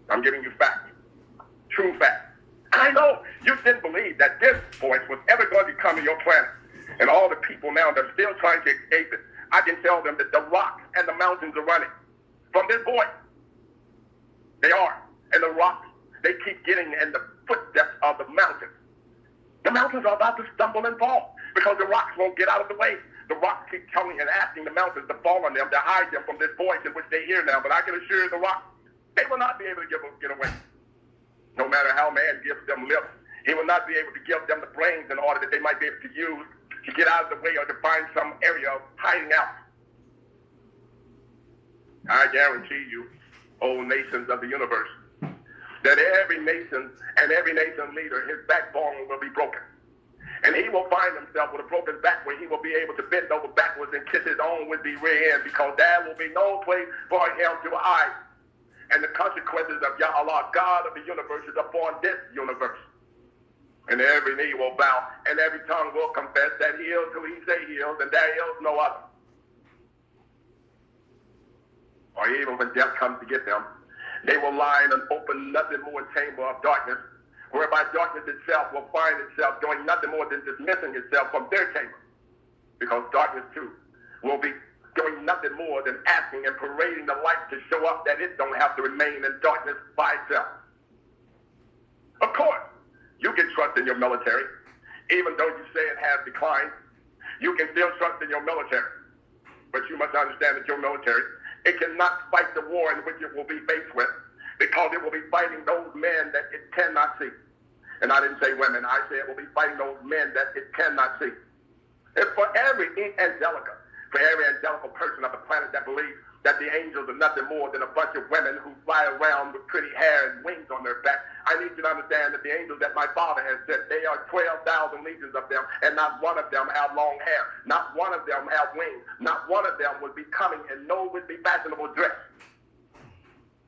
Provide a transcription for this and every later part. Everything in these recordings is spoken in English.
I'm giving you facts, true facts. I know you didn't believe that this voice was ever going to come to your planet. And all the people now that are still trying to escape it, I can tell them that the rocks and the mountains are running from this voice. They are. And the rocks, they keep getting in the footsteps of the mountains. The mountains are about to stumble and fall because the rocks won't get out of the way. The rocks keep telling and asking the mountains to fall on them, to hide them from this voice in which they hear now. But I can assure you the rocks, they will not be able to get away. No matter how man gives them lips, he will not be able to give them the brains in order that they might be able to use to get out of the way or to find some area of hiding out. I guarantee you, O nations of the universe, that every nation and every nation leader, his backbone will be broken. And he will find himself with a broken back where he will be able to bend over backwards and kiss his own would-be rear end, because there will be no place for him to hide. And the consequences of Yahushua, God of the universe, is upon this universe. And every knee will bow, and every tongue will confess that he is who he say he is, and there is no other. Or even when death comes to get them, they will lie in an open, nothing more chamber of darkness, whereby darkness itself will find itself doing nothing more than dismissing itself from their chamber. Because darkness, too, will be doing nothing more than asking and parading the light to show up that it don't have to remain in darkness by itself. Of course, you can trust in your military. Even though you say it has declined, you can still trust in your military. But you must understand that your military, it cannot fight the war in which it will be faced with, because it will be fighting those men that it cannot see. And I didn't say women, I said it will be fighting those men that it cannot see. It's for every angelica, for every angelical person of the planet that believes that the angels are nothing more than a bunch of women who fly around with pretty hair and wings on their back. I need you to understand that the angels that my Father has said, they are 12,000 legions of them, and not one of them have long hair. Not one of them have wings. Not one of them would be coming in no would be fashionable dress.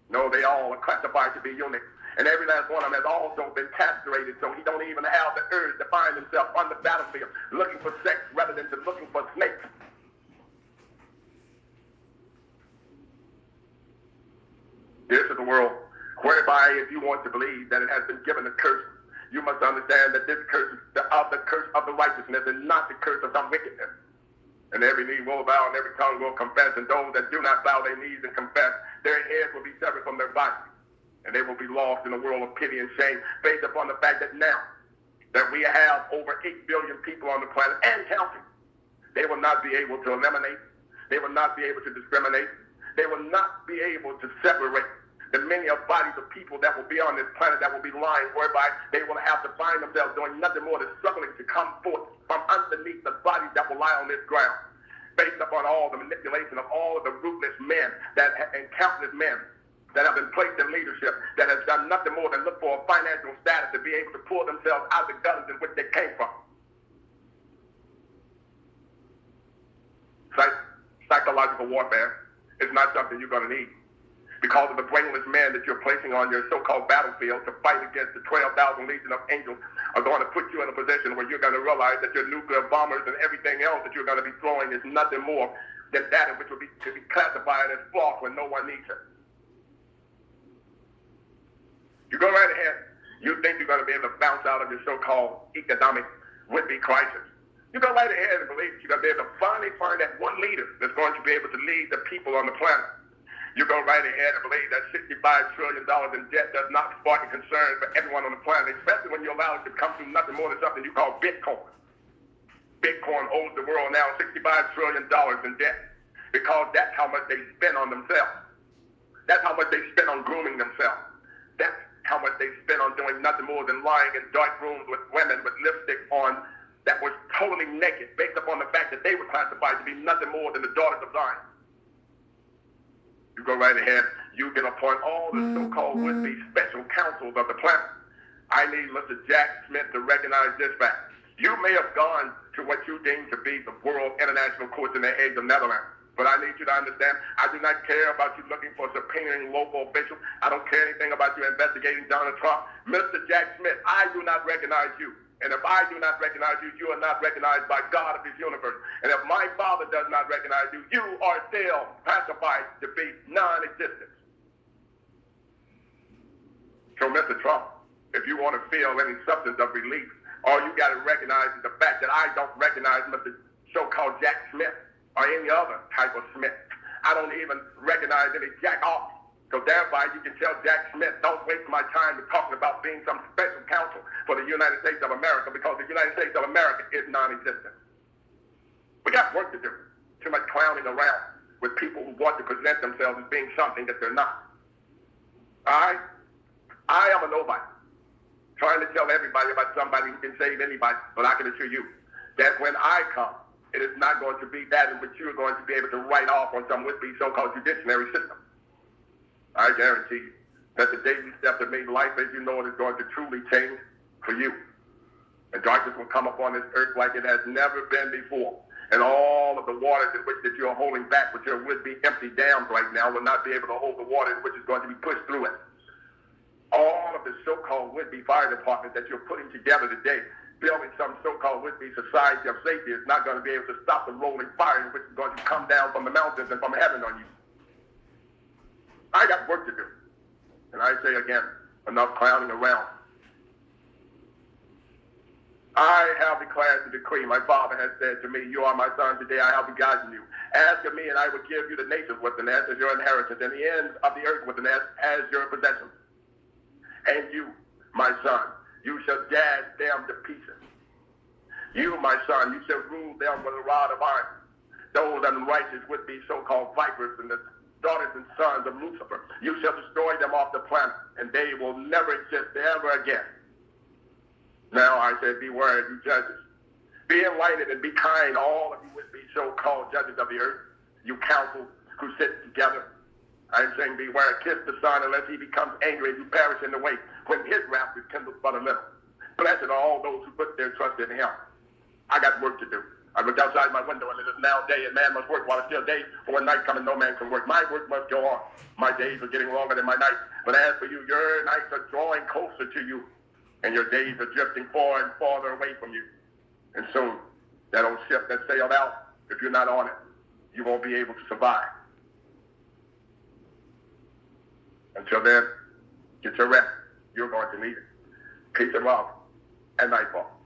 No, they all are classified to be eunuchs. And every last one of them has also been castrated, so he don't even have the urge to find himself on the battlefield looking for sex rather than just looking for snakes. This is the world whereby, if you want to believe that it has been given a curse, you must understand that this curse is the curse of the righteousness and not the curse of some wickedness. And every knee will bow and every tongue will confess, and those that do not bow their knees and confess, their heads will be severed from their bodies. And they will be lost in a world of pity and shame, based upon the fact that now that we have over 8 billion people on the planet and counting, they will not be able to eliminate, they will not be able to discriminate, they will not be able to separate the many of bodies of people that will be on this planet that will be lying, whereby they will have to find themselves doing nothing more than struggling to come forth from underneath the bodies that will lie on this ground, based upon all the manipulation of all of the ruthless men and countless men that have been placed in leadership, that has done nothing more than look for a financial status to be able to pull themselves out of the gutters in which they came from. Psychological warfare is not something you're going to need, because of the brainless men that you're placing on your so-called battlefield to fight against the 12,000 legion of angels are going to put you in a position where you're going to realize that your nuclear bombers and everything else that you're going to be throwing is nothing more than that in which will be to be classified as false when no one needs it. You go right ahead. You think you're going to be able to bounce out of your so-called economic would-be crisis. You go right ahead and believe that you're going to be able to finally find that one leader that's going to be able to lead the people on the planet. You go right ahead and believe that $65 trillion in debt does not spark a concern for everyone on the planet, especially when you allow it to come through nothing more than something you call Bitcoin. Bitcoin owes the world now $65 trillion in debt, because that's how much they spend on themselves. That's how much they spend on grooming themselves. That's how much they spend on doing nothing more than lying in dark rooms with women with lipstick on that was totally naked, based upon the fact that they were classified to be nothing more than the daughters of Zion. You go right ahead, you can appoint all the so-called would-be special counsels of the planet. I need Mr. Jack Smith to recognize this fact. You may have gone to what you deem to be the World International Courts in the Hague of Netherlands, but I need you to understand, I do not care about you looking for subpoenaing local officials. I don't care anything about you investigating Donald Trump. Mr. Jack Smith, I do not recognize you. And if I do not recognize you, you are not recognized by God of this universe. And if my Father does not recognize you, you are still classified to be non-existent. So, Mr. Trump, if you want to feel any substance of relief, all you got to recognize is the fact that I don't recognize Mr. so-called Jack Smith or any other type of Smith. I don't even recognize any Jack off. So thereby you can tell Jack Smith, don't waste my time with talking about being some special counsel for the United States of America, because the United States of America is non-existent. We got work to do. Too much clowning around with people who want to present themselves as being something that they're not. All right? I am a nobody, trying to tell everybody about somebody who can save anybody, but I can assure you that when I come, it is not going to be that in which you're going to be able to write off on some would-be so-called judiciary system. I guarantee you that the day you step to make life as you know it is going to truly change for you. And darkness will come upon this earth like it has never been before. And all of the waters in which that you're holding back, which are would-be empty dams right now, will not be able to hold the water in which is going to be pushed through it. All of the so-called would-be fire departments that you're putting together today, building some so-called would-be society of safety, is not going to be able to stop the rolling fire in which is going to come down from the mountains and from heaven on you. I got work to do. And I say again, enough clowning around. I have declared the decree. My Father has said to me, you are my son, today I have begotten you. Ask of me, and I will give you the nations with an S as your inheritance, and the ends of the earth with an S as your possession. And you, my son, you shall dash them to pieces. You, my son, you shall rule them with a rod of iron. Those unrighteous would be so-called vipers and the daughters and sons of Lucifer. You shall destroy them off the planet, and they will never exist ever again. Now I say, beware, you judges. Be enlightened and be kind, all of you would be so-called judges of the earth, you councils who sit together. I'm saying, beware, kiss the Son, unless he becomes angry and you perish in the way, when his wrath is kindled but a little. Blessed are all those who put their trust in him. I got work to do. I looked outside my window, and it is now day, and man must work while it's still day, for when night cometh, no man can work. My work must go on. My days are getting longer than my nights. But as for you, your nights are drawing closer to you, and your days are drifting far and farther away from you. And soon, that old ship that sailed out, if you're not on it, you won't be able to survive. Until then, get your rest. You're going to need it. Peace and love, and nightfall.